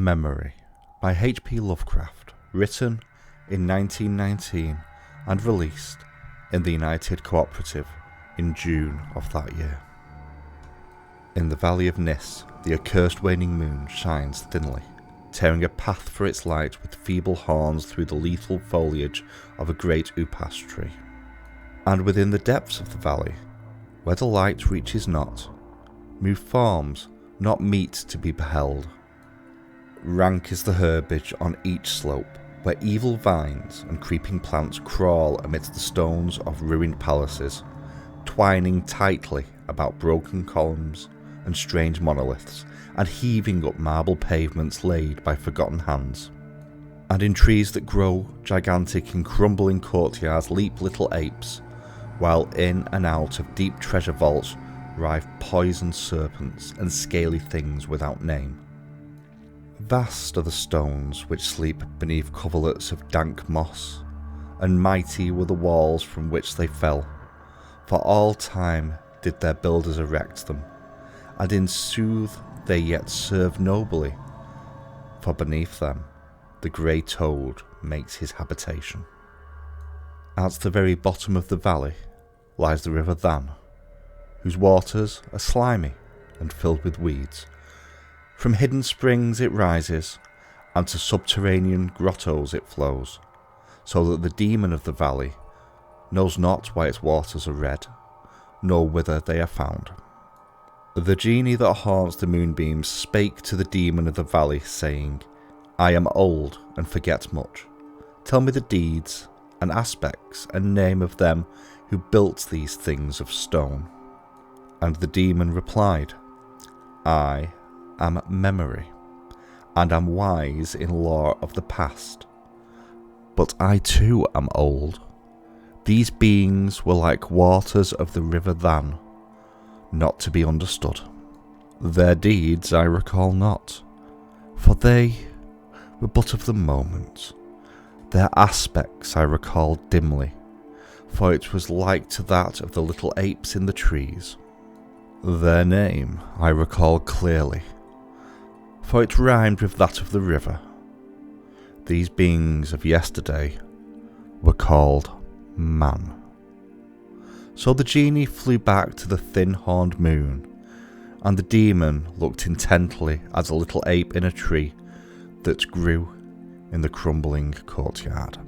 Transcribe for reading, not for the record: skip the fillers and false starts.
Memory by H.P. Lovecraft, written in 1919 and released in the United Co-Operative in June of that year. In the valley of Nis, the accursed waning moon shines thinly, tearing a path for its light with feeble horns through the lethal foliage of a great upas tree. And within the depths of the valley, where the light reaches not, move forms not meet to be beheld. Rank is the herbage on each slope, where evil vines and creeping plants crawl amidst the stones of ruined palaces, twining tightly about broken columns and strange monoliths, and heaving up marble pavements laid by forgotten hands. And in trees that grow gigantic in crumbling courtyards leap little apes, while in and out of deep treasure vaults writhe poisoned serpents and scaly things without name. Vast are the stones which sleep beneath coverlets of dank moss, and mighty were the walls from which they fell, for all time did their builders erect them, and in sooth they yet serve nobly, for beneath them the grey toad makes his habitation. At the very bottom of the valley lies the river Than, whose waters are slimy and filled with weeds. From hidden springs it rises, and to subterranean grottos it flows, so that the demon of the valley knows not why its waters are red, nor whither they are found. The genie that haunts the moonbeams spake to the demon of the valley, saying, I am old and forget much. Tell me the deeds and aspects and name of them who built these things of stone. And the demon replied, I am Memory, and am wise in lore of the past. But I too am old. These beings were like waters of the river Than, not to be understood. Their deeds I recall not, for they were but of the moment. Their aspects I recall dimly, for it was like to that of the little apes in the trees. Their name I recall clearly, for it rhymed with that of the river. These beings of yesterday were called Man. So the genie flew back to the thin-horned moon, and the demon looked intently at a little ape in a tree that grew in the crumbling courtyard.